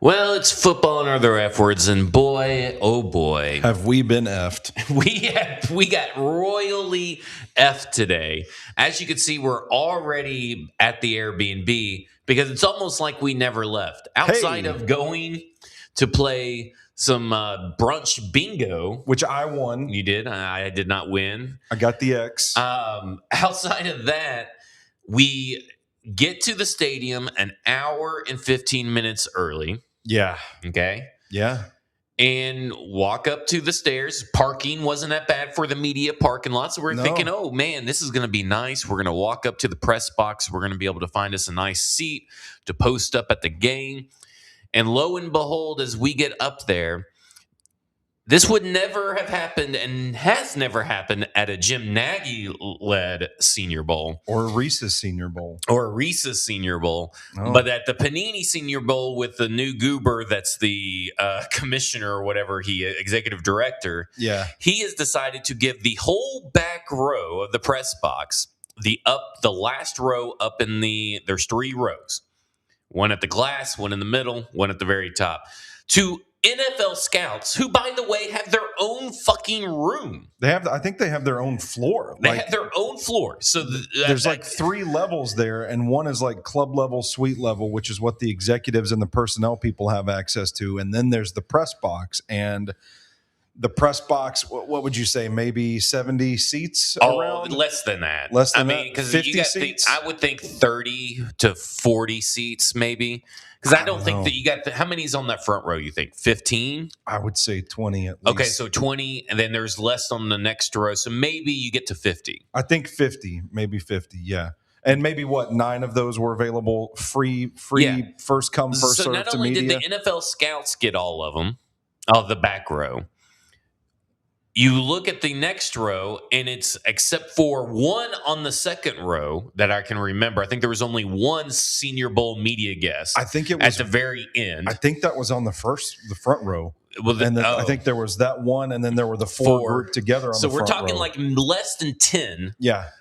Well, it's football and other F words, and boy, oh boy, Have we been effed? we got royally effed today. As you can see, we're already at the Airbnb because it's almost like we never left. Outside Hey. of going to play some brunch bingo, Which I won. you did. I did not win. I got the X. Outside of that, we get to the stadium an hour and 15 minutes early. Yeah. Okay. Yeah. And walk up to the stairs. Parking wasn't that bad for the media parking lot. So we're thinking, oh, man, this is going to be nice. We're going to walk up to the press box. We're going to be able to find us a nice seat to post up at the game. And lo and behold, as we get up there, this would never have happened and has never happened at a Jim Nagy-led Senior Bowl. Or a Reese's Senior Bowl. Or a Reese's Senior Bowl. Oh. But at the Panini Senior Bowl with the new goober that's the commissioner or whatever, executive director, he has decided to give the whole back row of the press box, the last row up in there's 3 rows. One at the glass, one in the middle, one at the very top. To NFL scouts, who, by the way, have their own fucking room. I think they have their own floor. They have their own floor. So there's like 3 levels there, and one is like club level, suite level, which is what the executives and the personnel people have access to. And then there's the press box. And the press box, what would you say, maybe 70 seats around? Less than that. Less than that? Because 50 seats? I would think 30 to 40 seats, maybe. Because I don't think that you got how many's on that front row, you think? 15? I would say 20 at least. Okay, so 20, and then there's less on the next row. So maybe you get to 50. I think 50, maybe 50, yeah. And maybe 9 of those were available free first come, first serve to media. So not only did the NFL scouts get all of them, the back row, you look at the next row, and it's except for one on the second row that I can remember. I think there was only one Senior Bowl media guest. I think it was at the very end. I think that was on the front row. Well, I think there was that one, and then there were the 4 grouped together on the front row. So we're talking like less than 10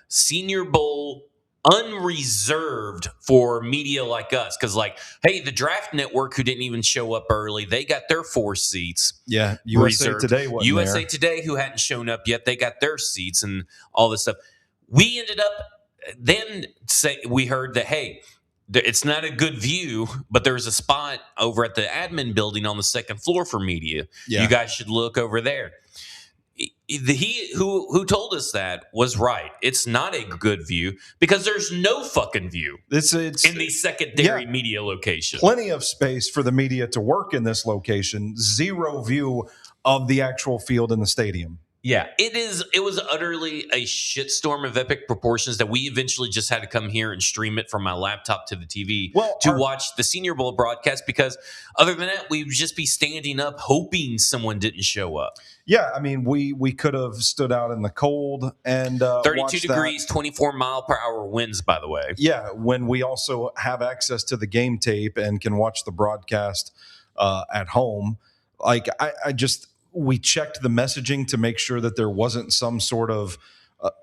Senior Bowl unreserved for media like us. Because, hey, the Draft Network, who didn't even show up early, they got their 4 seats. Yeah, USA reserved. Today wasn't USA there. Today, who hadn't shown up yet, they got their seats and all this stuff. We ended up we heard that, hey, it's not a good view, but there's a spot over at the admin building on the second floor for media. Yeah. You guys should look over there. He who told us that was right. It's not a good view because there's no fucking view. It's in the secondary media location. Plenty of space for the media to work in this location. 0 view of the actual field in the stadium. Yeah, it was utterly a shitstorm of epic proportions that we eventually just had to come here and stream it from my laptop to the TV to watch the Senior Bowl broadcast, because other than that, we would just be standing up hoping someone didn't show up. Yeah, I mean, we could have stood out in the cold and 32 degrees, 24-mile-per-hour winds, by the way. Yeah, when we also have access to the game tape and can watch the broadcast at home. We checked the messaging to make sure that there wasn't some sort of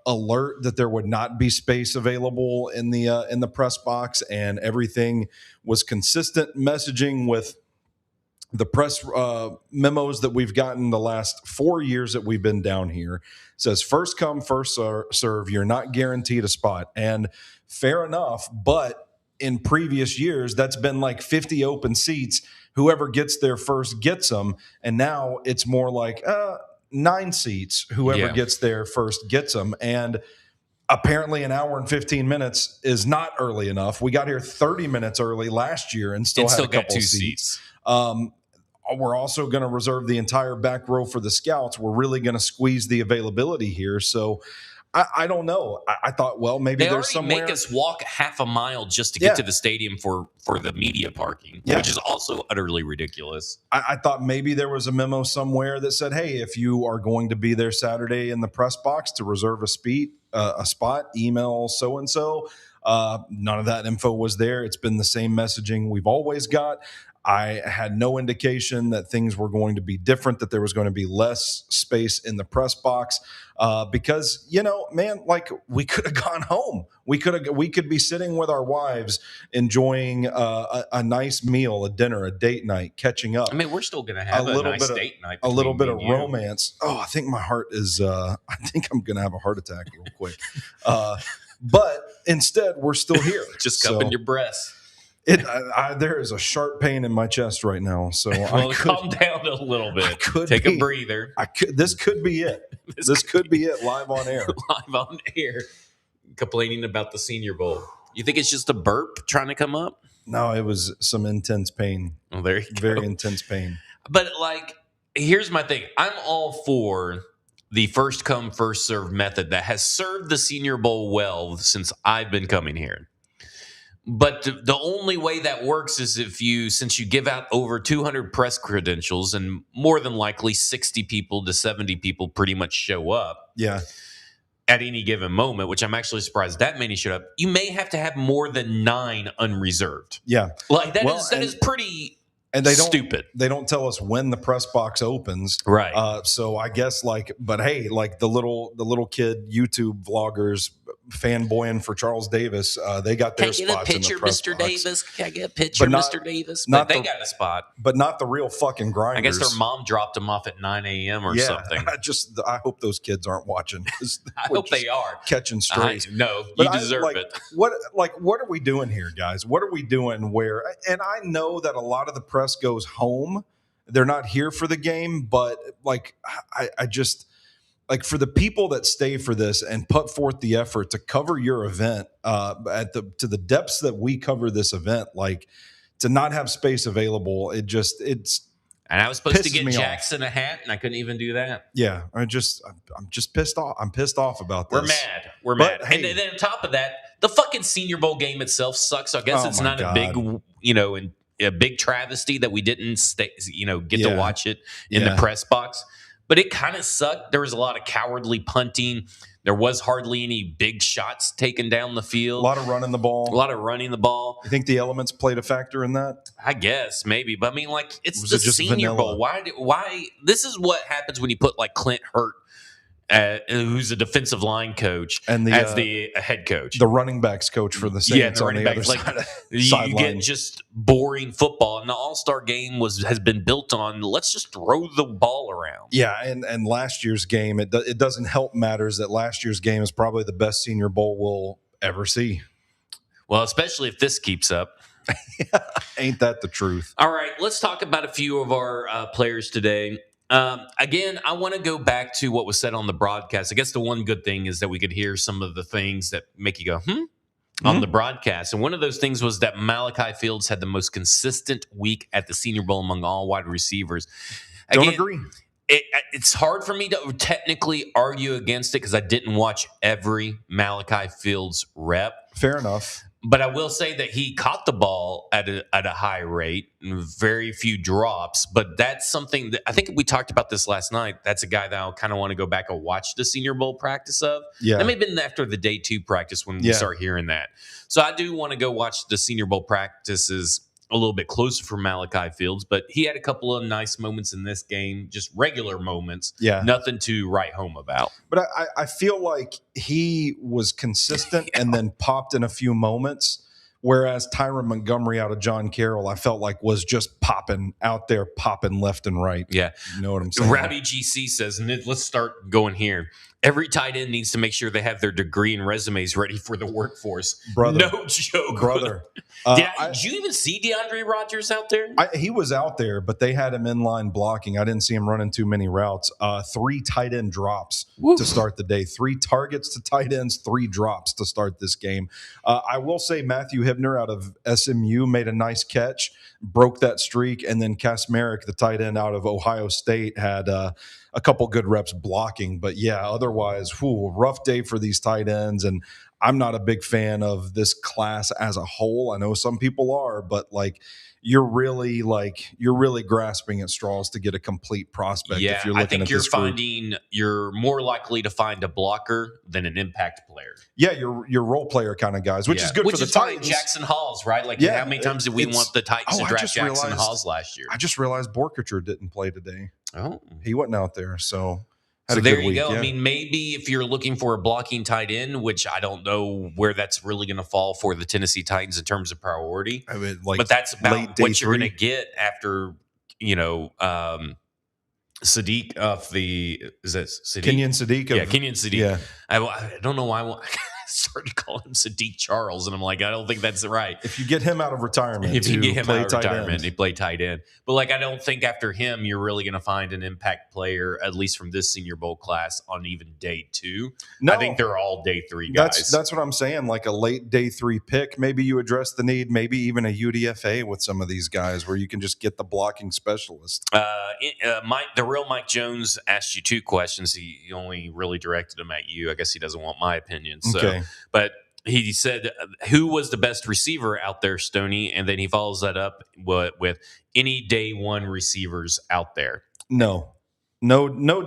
alert that there would not be space available in the press box, and everything was consistent messaging with the press memos that we've gotten the last 4 years that we've been down here. It says first come, first serve. You're not guaranteed a spot. And fair enough, but in previous years, that's been like 50 open seats. Whoever gets there first gets them. And now it's more like 9 seats. Whoever gets there first gets them. And apparently an hour and 15 minutes is not early enough. We got here 30 minutes early last year and still had a couple got 2 seats. We're also going to reserve the entire back row for the scouts. We're really going to squeeze the availability here. So I don't know. I thought, well, maybe there's somewhere. They make us walk half a mile just to get to the stadium for the media parking, which is also utterly ridiculous. I thought maybe there was a memo somewhere that said, hey, if you are going to be there Saturday in the press box to reserve a spot, email so-and-so. None of that info was there. It's been the same messaging we've always got. I had no indication that things were going to be different, that there was going to be less space in the press box, because man, like we could have gone home. We could be sitting with our wives enjoying a nice meal, a dinner, a date night, catching up. I mean, we're still going to have a nice date night. A little bit of romance. Oh, I think my heart is. I think I'm going to have a heart attack real quick. But instead, we're still here. Just cupping your breasts. There is a sharp pain in my chest right now, so calm down a little bit. Take a breather. This could be it. This could be it live on air. Live on air, complaining about the Senior Bowl. You think it's just a burp trying to come up? No, it was some intense pain. Oh, there you go. Very intense pain. But here's my thing. I'm all for the first come, first serve method that has served the Senior Bowl well since I've been coming here. But the only way that works is since you give out over 200 press credentials and more than likely 60 people to 70 people pretty much show up. Yeah. At any given moment, which I'm actually surprised that many showed up. You may have to have more than 9 unreserved. Yeah. That is pretty stupid. They don't tell us when the press box opens. Right. So I guess but hey, the little kid YouTube vloggers fanboying for Charles Davis, they got their spots in the press Mr. box. Davis? Can I get a picture, Mr. Davis? But they got a spot. But not the real fucking grinders. I guess their mom dropped them off at 9 a.m. or something. I hope those kids aren't watching. I hope they are. Catching strays. No, you deserve it. What are we doing here, guys? What are we doing and I know that a lot of the press goes home. They're not here for the game, but I just for the people that stay for this and put forth the effort to cover your event to the depths that we cover this event, to not have space available, it's. And I was supposed to get Jackson a hat, and I couldn't even do that. Yeah, I'm just pissed off. I'm pissed off about this. We're mad. Hey, and then on top of that, the fucking Senior Bowl game itself sucks. So I guess it's not a big, a big travesty that we didn't get to watch it in the press box. But it kind of sucked. There was a lot of cowardly punting. There was hardly any big shots taken down the field. A lot of running the ball. You think the elements played a factor in that? I guess, maybe. But I mean, it's the Senior Bowl. Why? This is what happens when you put Clint Hurt, who's a defensive line coach, as the head coach. The running backs coach for the Saints the on the other side. You get just boring football. And the All-Star game has been built on, let's just throw the ball around. Yeah, and last year's game, it doesn't help matters that last year's game is probably the best Senior Bowl we'll ever see. Well, especially if this keeps up. Ain't that the truth? All right, let's talk about a few of our players today. Again, I want to go back to what was said on the broadcast. I guess the one good thing is that we could hear some of the things that make you go, on the broadcast. And one of those things was that Malachi Fields had the most consistent week at the Senior Bowl among all wide receivers. Don't agree. It's hard for me to technically argue against it because I didn't watch every Malachi Fields rep. Fair enough. But I will say that he caught the ball at a high rate, and very few drops. But that's something that I think we talked about this last night. That's a guy that I'll kind of want to go back and watch the Senior Bowl practice of. Yeah. That may have been after the day 2 practice when we start hearing that. So I do want to go watch the Senior Bowl practices a little bit closer for Malachi Fields. But he had a couple of nice moments in this game, just regular moments. Yeah. Nothing to write home about. But I feel like he was consistent and then popped in a few moments, whereas Tyron Montgomery out of John Carroll, I felt like was just popping out there, popping left and right. Yeah. You know what I'm saying? Rowdy GC says, and let's start going here. Every tight end needs to make sure they have their degree and resumes ready for the workforce. Brother. No joke. Brother. Did you even see DeAndre Rogers out there? He was out there, but they had him in line blocking. I didn't see him running too many routes. 3 tight end drops to start the day. 3 targets to tight ends, 3 drops to start this game. I will say Matthew Hibner out of SMU made a nice catch, broke that streak, and then Kasmerick, the tight end out of Ohio State, had a couple good reps blocking. But yeah, otherwise, rough day for these tight ends. And I'm not a big fan of this class as a whole. I know some people are, but you're really grasping at straws to get a complete prospect. Yeah, if you're I looking think at this group. you're more likely to find a blocker than an impact player. Yeah, your role player kind of guys, which is good for the fine. Titans. Jackson Halls, right? Like, Yeah, how many times did we want the Titans to draft Jackson Halls last year? I just realized Borkacher didn't play today. Oh, he wasn't out there, so had so a there good you week. go. Yeah. I mean, maybe if you're looking for a blocking tight end, which I don't know where that's really going to fall for the Tennessee Titans in terms of priority, I mean, like, but that's about what you're going to 3. get after Sadiq of the is that Sadiq? Kenyon Sadiq. Kenyon Sadiq. Yeah. I don't know why I started calling him Sadiq Charles, and I'm like, I don't think that's right. If you get him out of retirement, if you get him out of retirement, he play tight end. But like, I don't think after him you're really going to find an impact player, at least from this Senior Bowl class, on even day 2. No, I think they're all day 3 guys. That's what I'm saying. Like a late day 3 pick, maybe you address the need, maybe even a UDFA with some of these guys where you can just get the blocking specialist. The real Mike Jones asked you 2 questions. He only really directed them at you. I guess he doesn't want my opinion. So, okay. But he said, who was the best receiver out there, Stoney? And then he follows that up with any day 1 receivers out there. No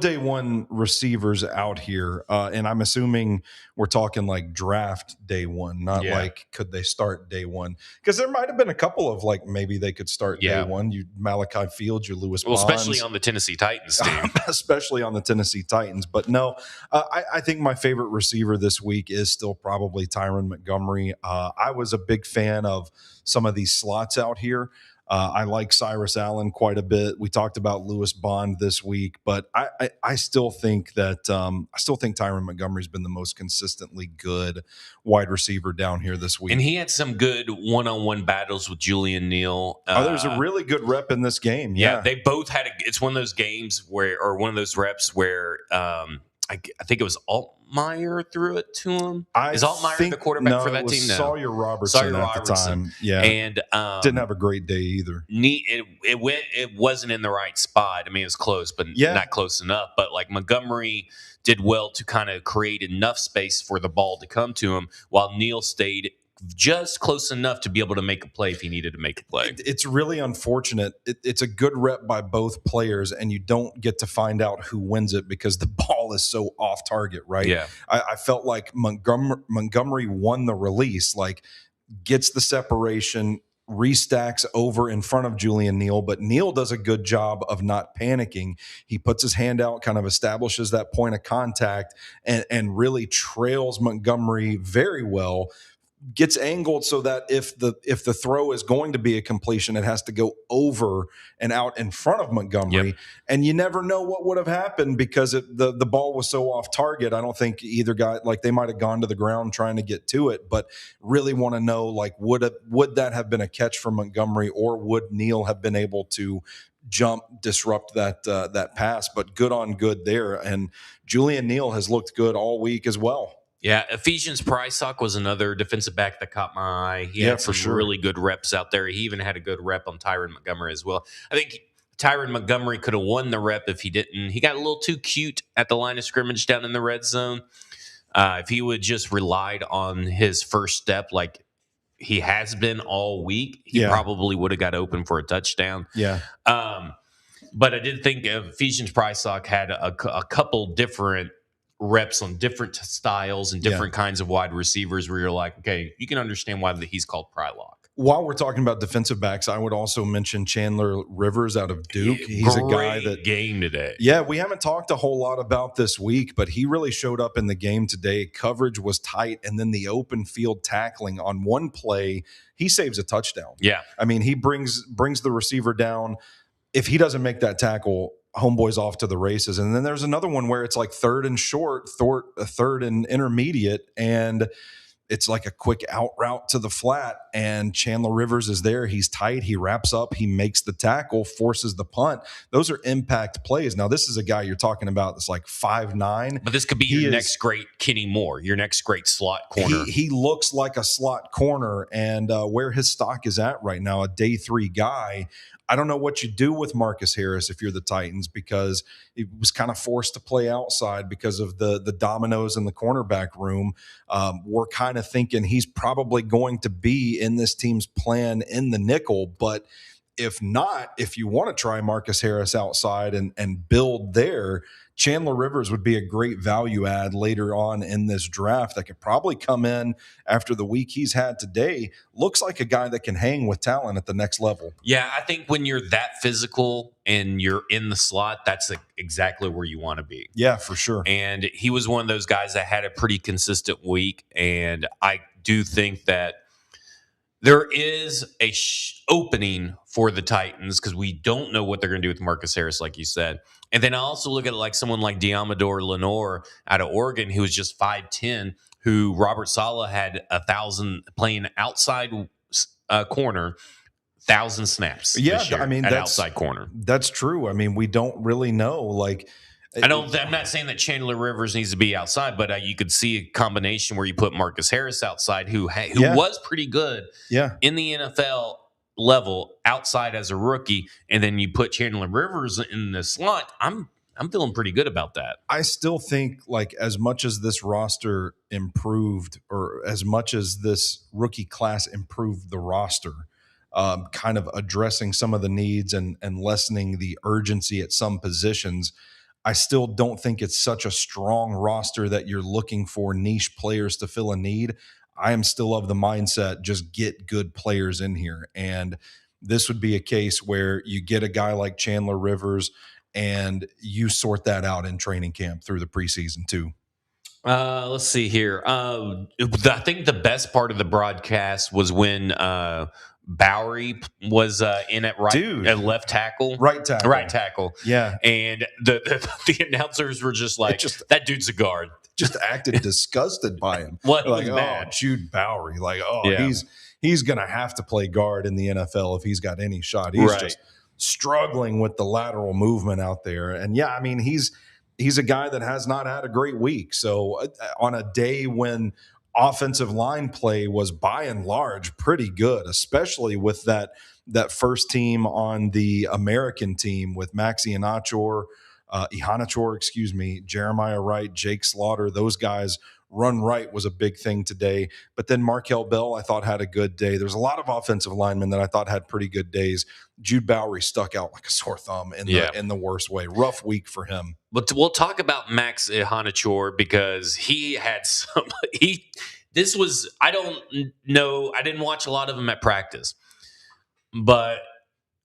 day 1 receivers out here. And I'm assuming we're talking like draft day 1, not like could they start day 1? Because there might have been a couple of like maybe they could start day 1. You Malachi Fields, your Lewis Bonds. Especially on the Tennessee Titans team. Especially on the Tennessee Titans. But no, I think my favorite receiver this week is still probably Tyron Montgomery. I was a big fan of some of these slots out here. I like Cyrus Allen quite a bit. We talked about Lewis Bond this week, but I still think that Tyron Montgomery's been the most consistently good wide receiver down here this week. And he had some good one-on-one battles with Julian Neal. There's a really good rep in this game. Yeah, they both had. It's one of those games or one of those reps where I think it was Altmaier threw it to him. Is Altmaier the quarterback for that team? No, Sawyer Robertson at the time. Yeah, and didn't have a great day either. It wasn't in the right spot. I mean, it was close, but not close enough. But like Montgomery did well to kind of create enough space for the ball to come to him, while Neal stayed just close enough to be able to make a play if he needed to make a play. It's really unfortunate. It's a good rep by both players, and you don't get to find out who wins it because the ball is so off target, right? Yeah. I felt like Montgomery won the release, like gets the separation, restacks over in front of Julian Neal, but Neal does a good job of not panicking. He puts his hand out, kind of establishes that point of contact, and really trails Montgomery very well. Gets angled so that if the throw is going to be a completion, it has to go over and out in front of Montgomery. Yep. And you never know what would have happened because the ball was so off target. I don't think either guy, like they might have gone to the ground trying to get to it, but really want to know, like, would that have been a catch for Montgomery, or would Neal have been able to disrupt that pass? But good on good there. And Julian Neal has looked good all week as well. Yeah, Ephesians Prysock was another defensive back that caught my eye. He had some really good reps out there. He even had a good rep on Tyron Montgomery as well. I think Tyron Montgomery could have won the rep if he didn't. He got a little too cute at the line of scrimmage down in the red zone. If he would just relied on his first step like he has been all week, he probably would have got open for a touchdown. Yeah. But I did think Ephesians Prysock had a couple different reps on different styles and different kinds of wide receivers where you're like, okay, you can understand why he's called Prylock. While we're talking about defensive backs, I would also mention Chandler Rivers out of Duke. He's a guy that game today. Yeah, we haven't talked a whole lot about this week, but he really showed up in the game today. Coverage was tight, and then the open field tackling on one play, he saves a touchdown. Yeah. I mean, he brings the receiver down. If he doesn't make that tackle, homeboy's off to the races. And then there's another one where it's like third and short, third and intermediate, and it's like a quick out route to the flat, and Chandler Rivers is there. He's tight. He wraps up. He makes the tackle, forces the punt. Those are impact plays. Now, this is a guy you're talking about that's like 5'9". But this could be your next great Kenny Moore, your next great slot corner. He looks like a slot corner, and where his stock is at right now, a day 3 guy, I don't know what you do with Marcus Harris if you're the Titans, because he was kind of forced to play outside because of the dominoes in the cornerback room. We're kind of thinking he's probably going to be in this team's plan in the nickel, but if not, if you want to try Marcus Harris outside and build there, Chandler Rivers would be a great value add later on in this draft that could probably come in after the week he's had today. Looks like a guy that can hang with talent at the next level. Yeah, I think when you're that physical and you're in the slot, that's exactly where you want to be. Yeah, for sure. And he was one of those guys that had a pretty consistent week. And I do think that there is a opening for the Titans because we don't know what they're going to do with Marcus Harris, like you said. And then I also look at like someone like Diamador Lenore out of Oregon, who was just 5'10", who Robert Saleh had 1,000 playing outside corner, 1,000 snaps. Yeah, this year I mean, at that's outside corner. That's true. I mean, we don't really know. Like, I'm not saying that Chandler Rivers needs to be outside, but you could see a combination where you put Marcus Harris outside, who was pretty good in the NFL level outside as a rookie, and then you put Chandler Rivers in the slot. I'm feeling pretty good about that. I still think, like, as much as this roster improved, or as much as this rookie class improved the roster, kind of addressing some of the needs and lessening the urgency at some positions, I still don't think it's such a strong roster that you're looking for niche players to fill a need. I am still of the mindset, just get good players in here. And this would be a case where you get a guy like Chandler Rivers and you sort that out in training camp through the preseason too. Let's see here. I think the best part of the broadcast was when Bowery was in at left tackle. Right tackle. Yeah. And the announcers were just like, that dude's a guard. Just acted disgusted by him. What? Like, bad. Jude Bowery. Like, he's going to have to play guard in the NFL if he's got any shot. He's just struggling with the lateral movement out there. And yeah, I mean, he's a guy that has not had a great week. So on a day when offensive line play was by and large pretty good, especially with that first team on the American team with Max Iheanacho, Jeremiah Wright, Jake Slaughter, those guys. Run right was a big thing today. But then Markel Bell, I thought, had a good day. There's a lot of offensive linemen that I thought had pretty good days. Jude Bowery stuck out like a sore thumb in the worst way. Rough week for him. But we'll talk about Max Iheanacho because he had some this was, I don't know, I didn't watch a lot of him at practice, but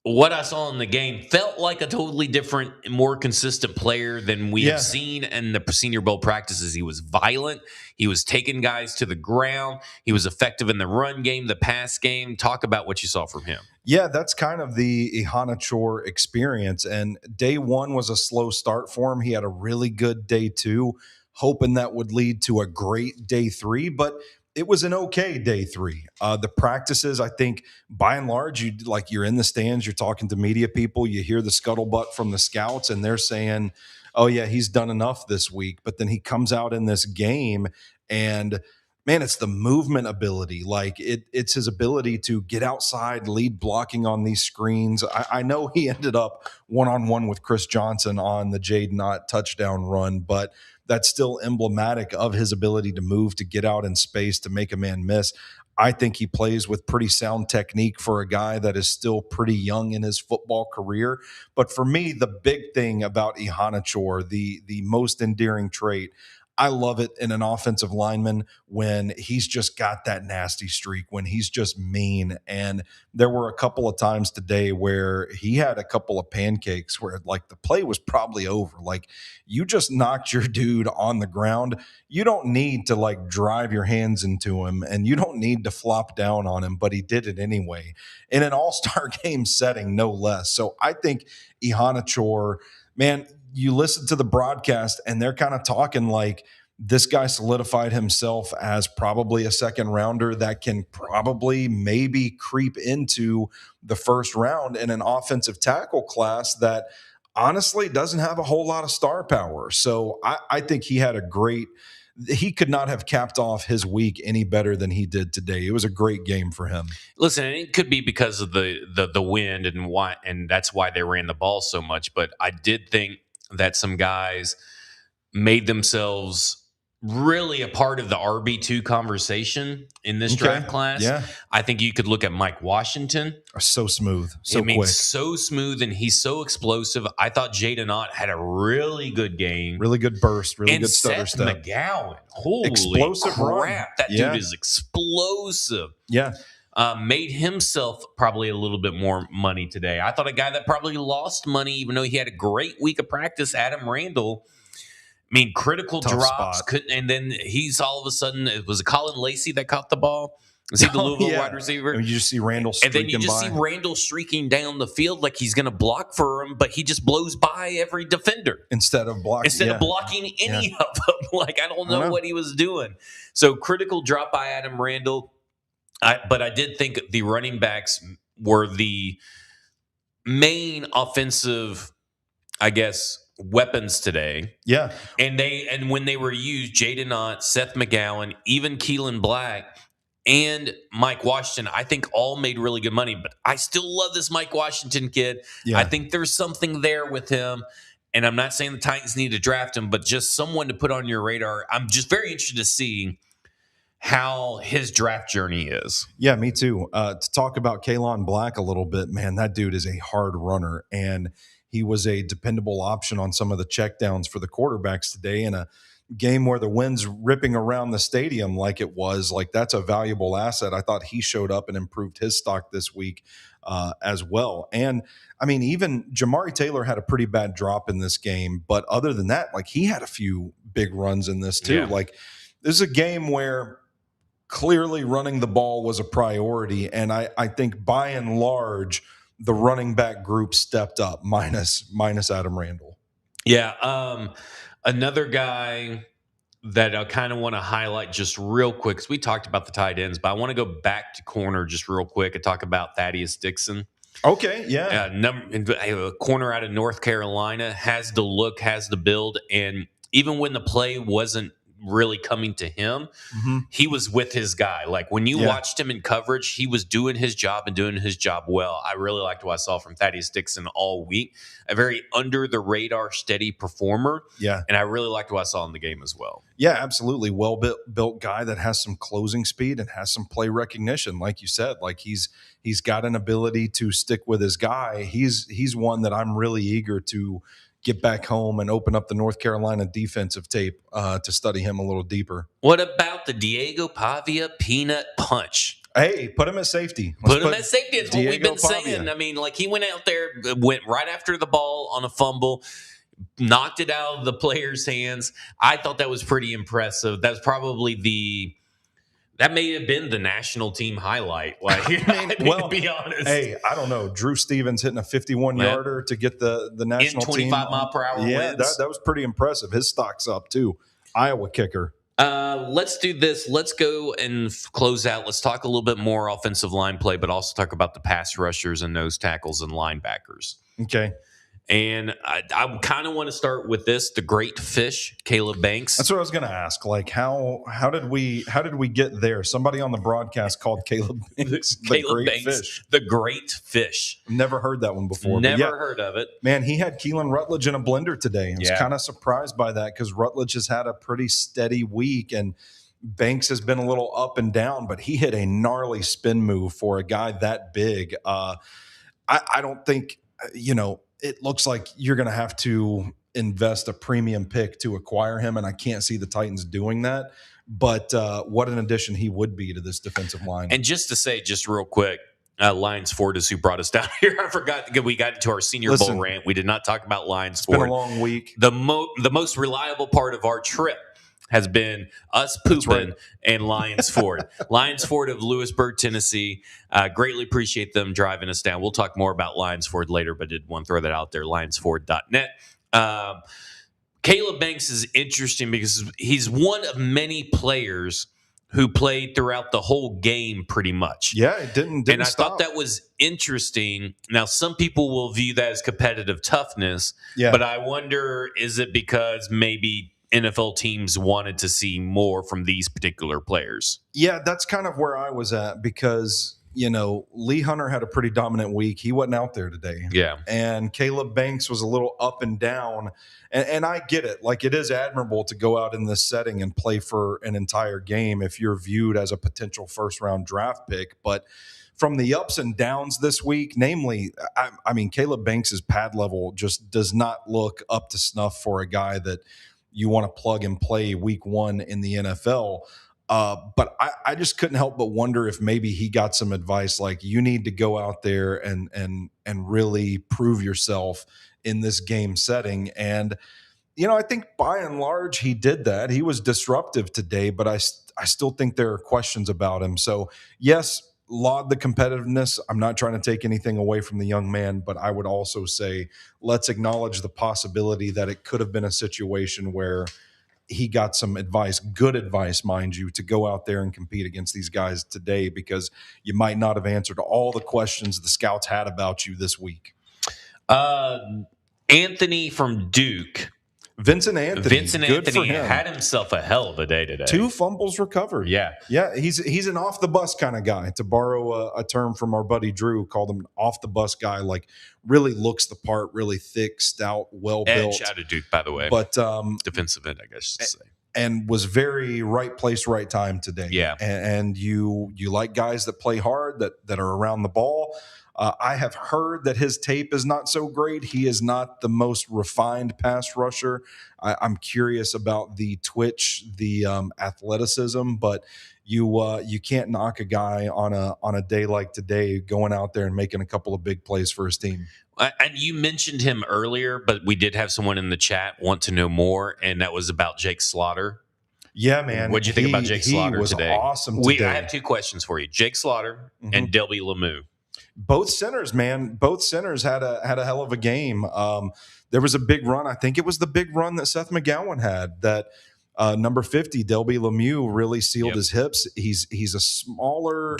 what I saw in the game felt like a totally different, more consistent player than we have seen in the Senior Bowl practices. He was violent. He was taking guys to the ground. He was effective in the run game, the pass game. Talk about what you saw from him. Yeah, that's kind of the Iheanacho experience. And day one was a slow start for him. He had a really good day two, hoping that would lead to a great day three. But it was an okay day three. The practices, I think, by and large, you're in the stands, you're talking to media people, you hear the scuttlebutt from the scouts, and they're saying, oh, yeah, he's done enough this week. But then he comes out in this game, and man, it's the movement ability. Like it's his ability to get outside, lead blocking on these screens. I know he ended up one-on-one with Chris Johnson on the Jade Knott touchdown run, but that's still emblematic of his ability to move, to get out in space, to make a man miss. I think he plays with pretty sound technique for a guy that is still pretty young in his football career. But for me, the big thing about Iheanacho, the most endearing trait, I love it in an offensive lineman when he's just got that nasty streak, when he's just mean. And there were a couple of times today where he had a couple of pancakes where like the play was probably over. Like you just knocked your dude on the ground. You don't need to like drive your hands into him and you don't need to flop down on him, but he did it anyway in an all-star game setting, no less. So I think Iheanacho, man, you listen to the broadcast and they're kind of talking like this guy solidified himself as probably a second rounder that can probably maybe creep into the first round in an offensive tackle class that honestly doesn't have a whole lot of star power. So I think he had a great he could not have capped off his week any better than he did today. It was a great game for him. Listen, it could be because of the wind and that's why they ran the ball so much. But I did think that some guys made themselves really a part of the RB2 conversation in this draft class. Yeah. I think you could look at Mike Washington. So smooth, so quick. So smooth, and he's so explosive. I thought Jaden Ott had a really good game. Really good burst, really and good stutter Seth step. McGowan. Holy explosive crap. run. That dude is explosive. Yeah. Made himself probably a little bit more money today. I thought a guy that probably lost money, even though he had a great week of practice, Adam Randall. I mean, critical Tough drops, spot. and then he's all of a sudden, it was Colin Lacey that caught the ball. Was he the Louisville wide receiver? And you just see Randall streaking And then you just see Randall streaking down the field like he's going to block for him, but he just blows by every defender. Instead of blocking any of them. Like, I don't know what he was doing. So critical drop by Adam Randall. But I did think the running backs were the main offensive, I guess, weapons today. Yeah. And when they were used, Jaden Ott, Seth McGowan, even Keelan Black, and Mike Washington, I think all made really good money. But I still love this Mike Washington kid. Yeah. I think there's something there with him. And I'm not saying the Titans need to draft him, but just someone to put on your radar. I'm just very interested to see how his draft journey is. Yeah, me too. To talk about Keelan Black a little bit, man, that dude is a hard runner. And he was a dependable option on some of the checkdowns for the quarterbacks today in a game where the wind's ripping around the stadium like it was. Like, that's a valuable asset. I thought he showed up and improved his stock this week as well. And, I mean, even Jamari Taylor had a pretty bad drop in this game. But other than that, like, he had a few big runs in this too. Yeah. Like, this is a game where clearly running the ball was a priority. And I think by and large, the running back group stepped up, minus Adam Randall. Yeah. Another guy that I kind of want to highlight just real quick, because we talked about the tight ends, but I want to go back to corner just real quick and talk about Thaddeus Dixon. Okay, yeah. A corner out of North Carolina, has the look, has the build, and even when the play wasn't really coming to him, he was with his guy. Like, when you watched him in coverage, he was doing his job and doing his job well. I really liked what I saw from Thaddeus Dixon all week. A very under the radar, steady performer. Yeah. And I really liked what I saw in the game as well. Yeah, absolutely. Well built guy that has some closing speed and has some play recognition. Like you said, like he's got an ability to stick with his guy. He's one that I'm really eager to get back home and open up the North Carolina defensive tape to study him a little deeper. What about the Diego Pavia peanut punch? Hey, put him at safety. Put him at safety. It's what we've been Pavia. saying. I mean, like, he went out there, went right after the ball on a fumble, knocked it out of the player's hands. I thought that was pretty impressive. That's probably that may have been the national team highlight. Like, to be honest. Hey, I don't know. Drew Stevens hitting a 51-yarder to get the national team. 25 mile per hour Yeah, wins. that was pretty impressive. His stock's up too. Iowa kicker. Let's do this. Let's go and close out. Let's talk a little bit more offensive line play, but also talk about the pass rushers and nose tackles and linebackers. Okay. And I kind of want to start with this: the great fish, Caleb Banks. That's what I was going to ask. Like, how did we get there? Somebody on the broadcast called Caleb Banks the great fish. The great fish. Never heard that one before. Never heard of it. Man, he had Keelan Rutledge in a blender today. I was kind of surprised by that because Rutledge has had a pretty steady week and Banks has been a little up and down, but he hit a gnarly spin move for a guy that big. I don't think, it looks like you're going to have to invest a premium pick to acquire him, and I can't see the Titans doing that. But what an addition he would be to this defensive line. And just to say, just real quick, Lions Ford is who brought us down here. I forgot we got into our Senior Bowl rant. We did not talk about Lions Ford. It's been a long week. The most reliable part of our trip has been us pooping and Lions Ford. Lions Ford of Lewisburg, Tennessee. Greatly appreciate them driving us down. We'll talk more about Lions Ford later, but did want to throw that out there, lionsford.net. Caleb Banks is interesting because he's one of many players who played throughout the whole game pretty much. Yeah, it didn't And I stop. thought that was interesting. Now, some people will view that as competitive toughness, yeah. but I wonder, is it because maybe NFL teams wanted to see more from these particular players. Yeah, that's kind of where I was at because, Lee Hunter had a pretty dominant week. He wasn't out there today. Yeah. And Caleb Banks was a little up and down. And I get it. Like, it is admirable to go out in this setting and play for an entire game if you're viewed as a potential first round draft pick. But from the ups and downs this week, namely, I mean, Caleb Banks's pad level just does not look up to snuff for a guy that you want to plug and play week one in the NFL. But I just couldn't help but wonder if maybe he got some advice like, you need to go out there and really prove yourself in this game setting. And I think by and large he did that. He was disruptive today, but I still think there are questions about him. So yes, laud the competitiveness. I'm not trying to take anything away from the young man, but I would also say let's acknowledge the possibility that it could have been a situation where he got some advice, good advice, mind you, to go out there and compete against these guys today, because you might not have answered all the questions the scouts had about you this week. Anthony from Duke. Vincent Anthony had himself a hell of a day today. 2 fumbles recovered. Yeah. He's an off the bus kind of guy, to borrow a term from our buddy Drew. Called him an off the bus guy. Like, really looks the part, really thick, stout, well built. Edge out of Duke, by the way. But defensive end, I guess you should say. And was very right place, right time today. Yeah. And you like guys that play hard, that are around the ball. I have heard that his tape is not so great. He is not the most refined pass rusher. I'm curious about the twitch, the athleticism, but you can't knock a guy on a day like today going out there and making a couple of big plays for his team. And you mentioned him earlier, but we did have someone in the chat want to know more, and that was about Jake Slaughter. Yeah, man. What'd you think about Jake Slaughter was today? Awesome today. I have 2 questions for you: Jake Slaughter and Delby Lemieux. Both centers, man. Both centers had a hell of a game. There was a big run. I think it was the big run that Seth McGowan had. That number 50, Delby Lemieux, really sealed his hips. He's a smaller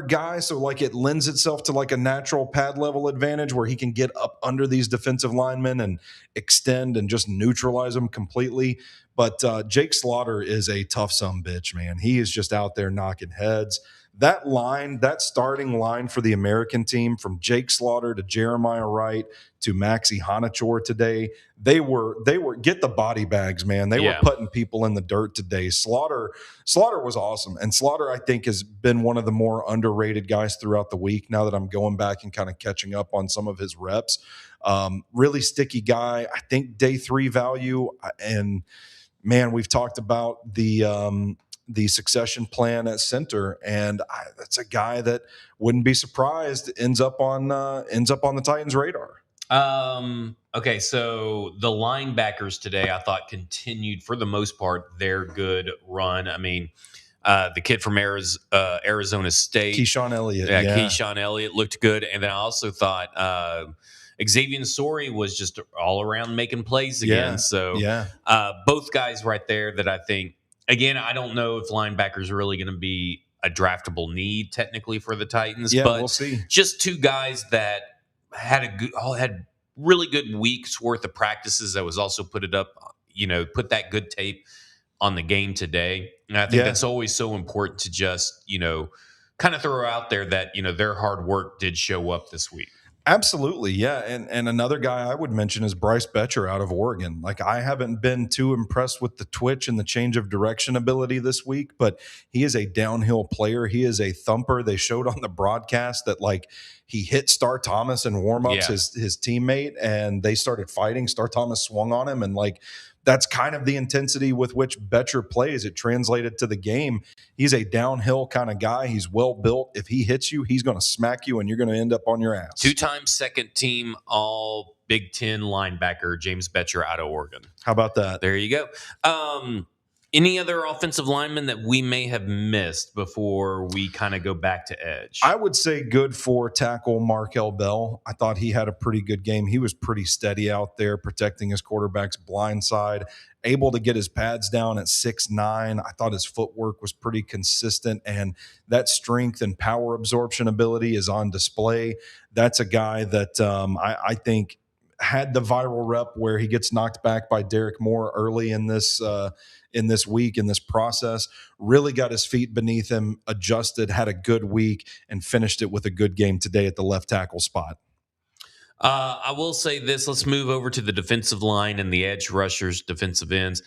guy, so like it lends itself to like a natural pad level advantage where he can get up under these defensive linemen and extend and just neutralize them completely. But Jake Slaughter is a tough sumbitch, man. He is just out there knocking heads. That starting line for the American team, from Jake Slaughter to Jeremiah Wright to Maxi Honachor today, they were get the body bags, man. They were putting people in the dirt today. Slaughter was awesome. And Slaughter, I think, has been one of the more underrated guys throughout the week, now that I'm going back and kind of catching up on some of his reps. Really sticky guy. I think day 3 value. And man, we've talked about the succession plan at center, and that's a guy that wouldn't be surprised ends up on the Titans' radar. Okay, so the linebackers today, I thought, continued for the most part their good run. I mean, the kid from Arizona State, Keyshawn Elliott, Keyshawn Elliott looked good, and then I also thought Xavier Sori was just all around making plays again. Both guys right there that I think. Again, I don't know if linebackers are really going to be a draftable need technically for the Titans, but we'll see. Just 2 guys that had really good weeks worth of practices. That was also put that good tape on the game today. And I think that's always so important to just, kind of throw out there that, their hard work did show up this week. Absolutely, yeah. And another guy I would mention is Bryce Betcher out of Oregon. Like, I haven't been too impressed with the twitch and the change of direction ability this week, but he is a downhill player. He is a thumper. They showed on the broadcast that, like, he hit Star Thomas in warmups, his teammate, and they started fighting. Star Thomas swung on him, and like, that's kind of the intensity with which Betcher plays. It translated to the game. He's a downhill kind of guy. He's well built. If he hits you, he's going to smack you, and you're going to end up on your ass. 2-time second team All Big Ten linebacker James Betcher out of Oregon. How about that? There you go. Any other offensive linemen that we may have missed before we kind of go back to edge? I would say good for tackle Markel Bell. I thought he had a pretty good game. He was pretty steady out there protecting his quarterback's blind side, able to get his pads down at 6'9". I thought his footwork was pretty consistent, and that strength and power absorption ability is on display. That's a guy that I think had the viral rep where he gets knocked back by Derek Moore early in this week, in this process. Really got his feet beneath him, adjusted, had a good week, and finished it with a good game today at the left tackle spot. I will say this. Let's move over to the defensive line and the edge rushers, defensive ends.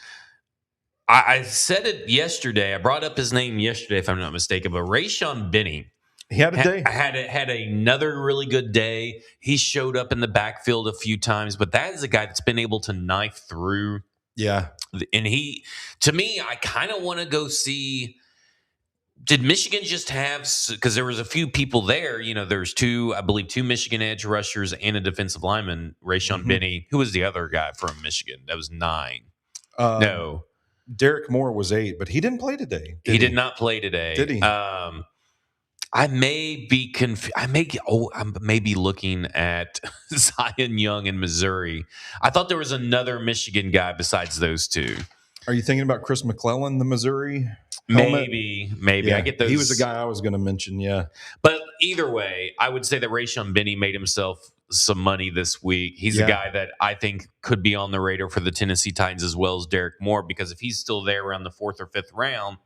I said it yesterday. I brought up his name yesterday, if I'm not mistaken, but Rayshon Benny He had a day. had another really good day. He showed up in the backfield a few times, but that is a guy that's been able to knife through. Yeah. And he, to me, I kind of want to go see. Did Michigan just have, because there was a few people there, there's two Michigan edge rushers and a defensive lineman, Rayshon Benny. Who was the other guy from Michigan? That was 9. No. Derek Moore was 8, but he didn't play today. He did not play today. Did he? I may be I may be looking at Zion Young in Missouri. I thought there was another Michigan guy besides those two. Are you thinking about Chris McClellan, the Missouri helmet? Maybe. Yeah, I get those. He was the guy I was going to mention, yeah. But either way, I would say that Rayshon Benny made himself some money this week. He's a guy that I think could be on the radar for the Tennessee Titans as well as Derek Moore, because if he's still there around the 4th or 5th round,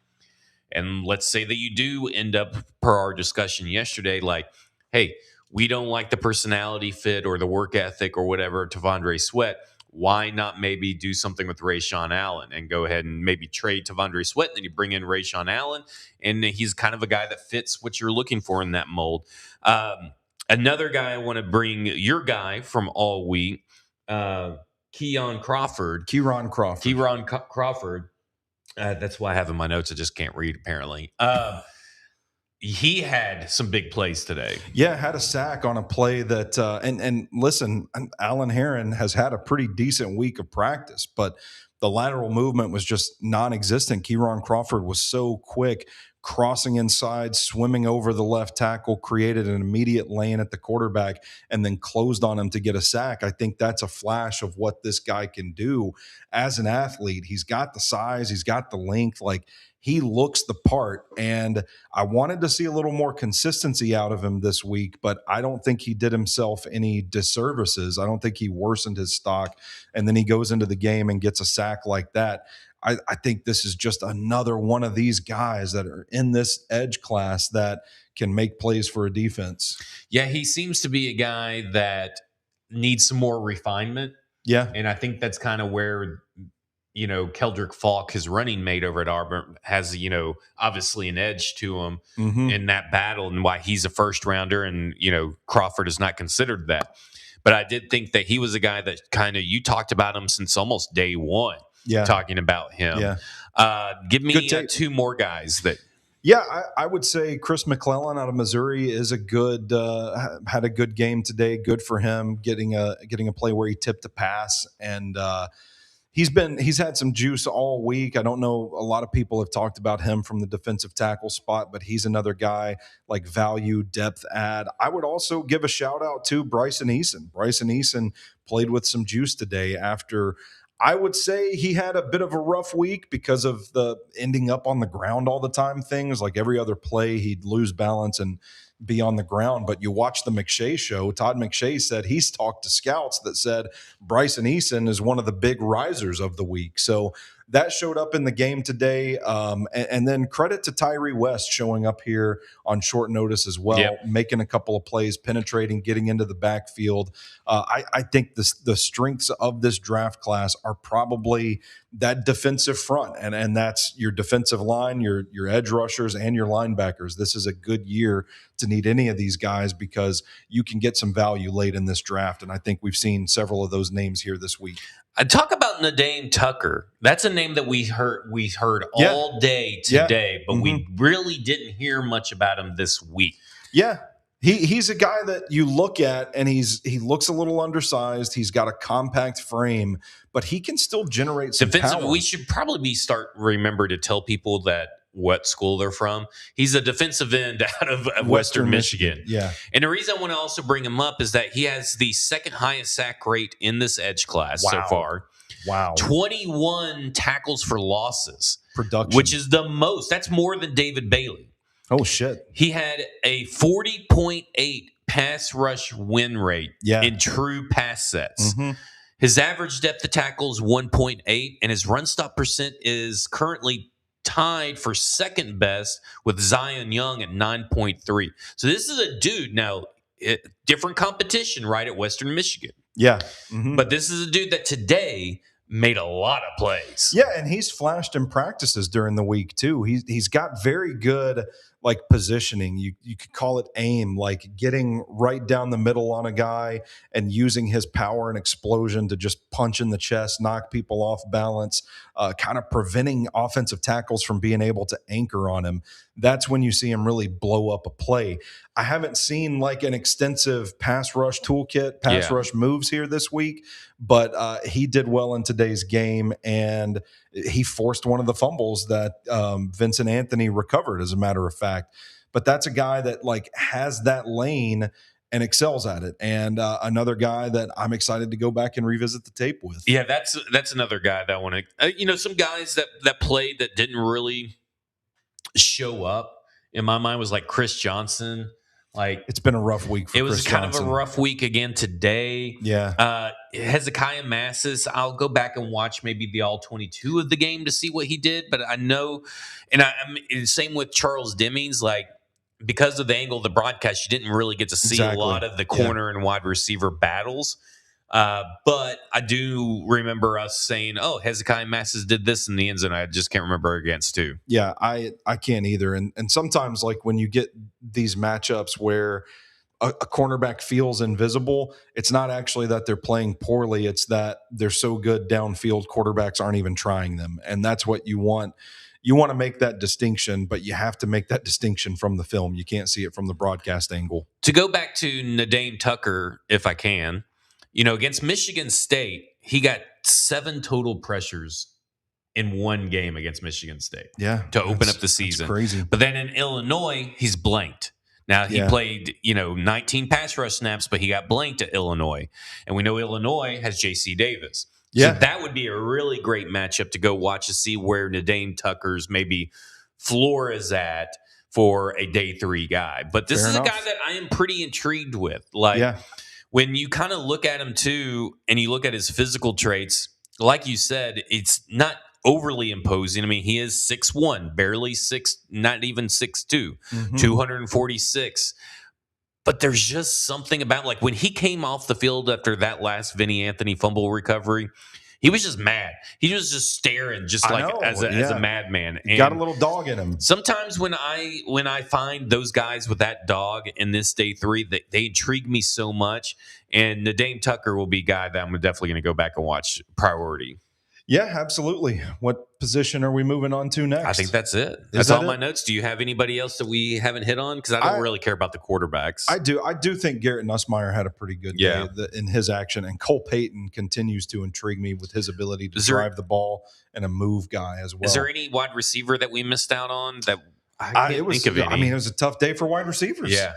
and let's say that you do end up, per our discussion yesterday, like, hey, we don't like the personality fit or the work ethic or whatever to Tavondre Sweat. Why not maybe do something with Rayshon Allen and go ahead and maybe trade Tavondre Sweat, and then you bring in Rayshon Allen, and he's kind of a guy that fits what you're looking for in that mold. Another guy I want to bring, your guy from all week, Keiron Crawford. That's why I have in my notes. I just can't read, apparently. He had some big plays today. Yeah, had a sack on a play that and listen, Alan Heron has had a pretty decent week of practice, but the lateral movement was just non-existent. Keiron Crawford was so quick, crossing inside, swimming over the left tackle, created an immediate lane at the quarterback, and then closed on him to get a sack. I think that's a flash of what this guy can do as an athlete. He's got the size, he's got the length, like he looks the part, and I wanted to see a little more consistency out of him this week, but I don't think he did himself any disservices. I don't think he worsened his stock, and then he goes into the game and gets a sack like that. I think this is just another one of these guys that are in this edge class that can make plays for a defense. Yeah, he seems to be a guy that needs some more refinement. Yeah. And I think that's kind of where, Keldrick Falk, his running mate over at Auburn, has, obviously an edge to him in that battle, and why he's a first rounder, and, Crawford is not considered that. But I did think that he was a guy that you talked about him since almost day one. Yeah. Talking about him. Yeah. Give me 2 more guys that. Yeah, I would say Chris McClellan out of Missouri is a good had a good game today. Good for him getting a play where he tipped a pass, and he's had some juice all week. I don't know, a lot of people have talked about him from the defensive tackle spot, but he's another guy like value, depth add. I would also give a shout out to Bryson Eason. Bryson Eason played with some juice today after, I would say, he had a bit of a rough week because of the ending up on the ground all the time things. Like every other play, he'd lose balance and be on the ground. But you watch the McShay show, Todd McShay said he's talked to scouts that said Bryson Eason is one of the big risers of the week. So that showed up in the game today. And then credit to Tyree West showing up here on short notice as well, making a couple of plays, penetrating, getting into the backfield. I think the strengths of this draft class are probably that defensive front, and that's your defensive line, your edge rushers, and your linebackers. This is a good year to need any of these guys because you can get some value late in this draft, and I think we've seen several of those names here this week. Talk about Nadane Tucker. That's a name that we heard all day today, but we really didn't hear much about him this week. Yeah. He's a guy that you look at and he looks a little undersized. He's got a compact frame, but he can still generate some power. We should probably remember to tell people that what school they're from. He's a defensive end out of Western Michigan. Yeah. And the reason I want to also bring him up is that he has the second highest sack rate in this edge class so far. Wow. 21 tackles for losses. Production. Which is the most. That's more than David Bailey. Oh, shit. He had a 40.8 pass rush win rate Yeah. in true pass sets. Mm-hmm. His average depth of tackle is 1.8, and his run stop percent is currently tied for second best with Zion Young at 9.3. So this is a dude now, different competition, right, at Western Michigan. Yeah. Mm-hmm. But this is a dude that today made a lot of plays. Yeah, and he's flashed in practices during the week too. He's got very good like positioning. You could call it aim, like getting right down the middle on a guy and using his power and explosion to just punch in the chest, knock people off balance, kind of preventing offensive tackles from being able to anchor on him. That's when you see him really blow up a play. I haven't seen like an extensive pass rush toolkit, pass rush moves here this week, but he did well in today's game, and he forced one of the fumbles that Vincent Anthony recovered, as a matter of fact. But that's a guy that like has that lane and excels at it, and another guy that I'm excited to go back and revisit the tape with. Yeah, that's another guy that I want to. Some guys that played that didn't really show up in my mind was like Chris Johnson. Like, it's been a rough week for Chris Johnson. It was kind of a rough week again today. Yeah. Hezekiah Massis, I'll go back and watch maybe the all 22 of the game to see what he did. But I know, and I'm same with Charles Demings, like, because of the angle of the broadcast, you didn't really get to see a lot of the corner and wide receiver battles. But I do remember us saying, "Oh, Hezekiah Massis did this in the end zone." I just can't remember against who. Yeah, I can't either. And sometimes, like when you get these matchups where a cornerback feels invisible, it's not actually that they're playing poorly; it's that they're so good downfield, quarterbacks aren't even trying them, and that's what you want. You want to make that distinction, but you have to make that distinction from the film. You can't see it from the broadcast angle. To go back to Nadane Tucker, if I can. Against Michigan State, he got 7 total pressures in one game against Michigan State. Yeah, to open up the season. That's crazy. But then in Illinois, he's blanked. Now he played, 19 pass rush snaps, but he got blanked at Illinois, and we know Illinois has J.C. Davis. Yeah, so that would be a really great matchup to go watch to see where Nadane Tucker's maybe floor is at for a day 3 guy. But this is a guy that I am pretty intrigued with. Like. When you kind of look at him too, and you look at his physical traits, like you said, it's not overly imposing. I mean, he is 6'1", barely 6, not even 6'2", 246. But there's just something about, like, when he came off the field after that last Vinny Anthony fumble recovery, he was just mad. He was just staring, just like as a madman. He got a little dog in him. Sometimes when I find those guys with that dog in this day 3, they intrigue me so much. And Nadane Tucker will be a guy that I'm definitely going to go back and watch priority. Yeah, absolutely. What position are we moving on to next? I think that's it. That's all my notes. Do you have anybody else that we haven't hit on? Because I don't really care about the quarterbacks. I do think Garrett Nussmeier had a pretty good day in his action, and Cole Payton continues to intrigue me with his ability to drive the ball and a move guy as well. Is there any wide receiver that we missed out on that? I can't think of any. I mean, it was a tough day for wide receivers. Yeah.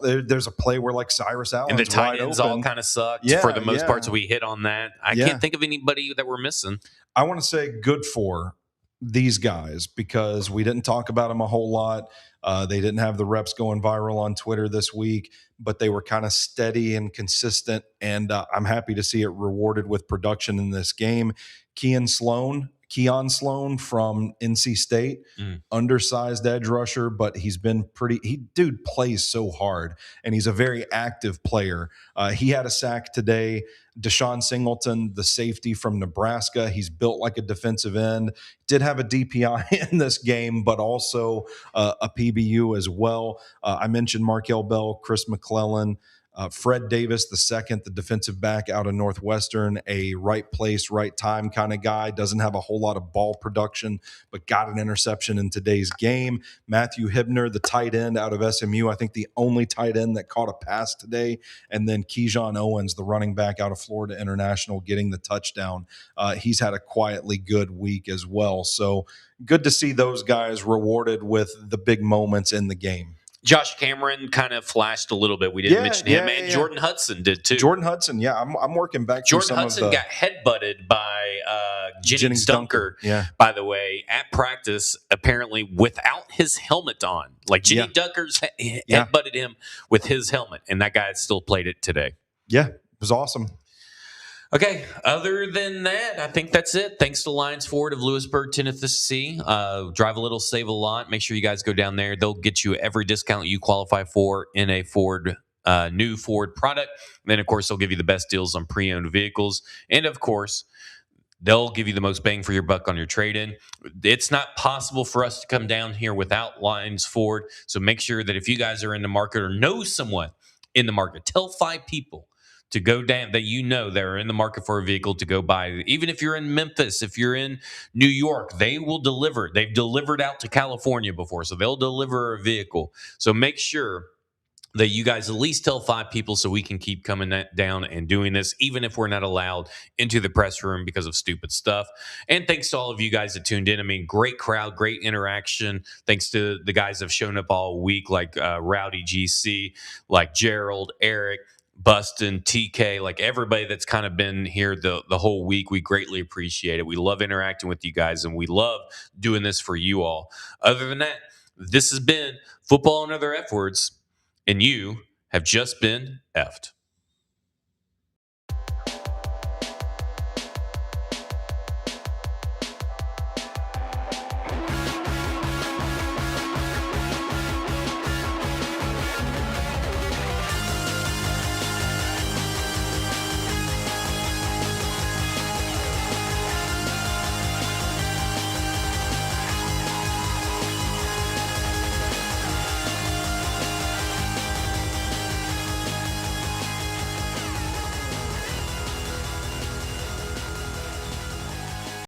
there's a play where like Cyrus Allen and the tight ends all kind of sucked for the most part. So we hit on that. I can't think of anybody that we're missing. I want to say good for these guys because we didn't talk about them a whole lot. They didn't have the reps going viral on Twitter this week, but they were kind of steady and consistent. And I'm happy to see it rewarded with production in this game. Keon Sloan from NC State, undersized edge rusher, but he's been dude plays so hard, and he's a very active player. He had a sack today. Deshaun Singleton, the safety from Nebraska, he's built like a defensive end. Did have a DPI in this game, but also a PBU as well. I mentioned Markel Bell, Chris McClellan, Fred Davis, the defensive back out of Northwestern, a right place, right time kind of guy. Doesn't have a whole lot of ball production, but got an interception in today's game. Matthew Hibner, the tight end out of SMU, I think the only tight end that caught a pass today. And then Keyshawn Owens, the running back out of Florida International, getting the touchdown. He's had a quietly good week as well. So good to see those guys rewarded with the big moments in the game. Josh Cameron kind of flashed a little bit. We didn't mention him, and Jordan Hudson did too. Jordan Hudson, yeah, I'm working back through Jordan some Hudson of the got headbutted by Jennings Dunker, yeah, by the way, at practice, apparently without his helmet on. Like Jenny Dunker's headbutted him with his helmet, and that guy still played it today. Yeah, it was awesome. Okay, other than that, I think that's it. Thanks to Lions Ford of Lewisburg, Tennessee. Drive a little, save a lot. Make sure you guys go down there. They'll get you every discount you qualify for in a Ford new Ford product. And then, of course, they'll give you the best deals on pre-owned vehicles. And, of course, they'll give you the most bang for your buck on your trade-in. It's not possible for us to come down here without Lions Ford. So make sure that if you guys are in the market or know someone in the market, tell 5 people to go down that you know they're in the market for a vehicle to go buy. Even if you're in Memphis, if you're in New York, they will deliver. They've delivered out to California before, so they'll deliver a vehicle. So make sure that you guys at least tell 5 people so we can keep coming down and doing this, even if we're not allowed into the press room because of stupid stuff. And thanks to all of you guys that tuned in. I mean, great crowd, great interaction. Thanks to the guys that have shown up all week, like Rowdy GC, like Gerald, Eric, Bustin, TK, like everybody that's kind of been here the whole week. We greatly appreciate it. We love interacting with you guys, and we love doing this for you all. Other than that, this has been Football and Other F Words, and you have just been effed.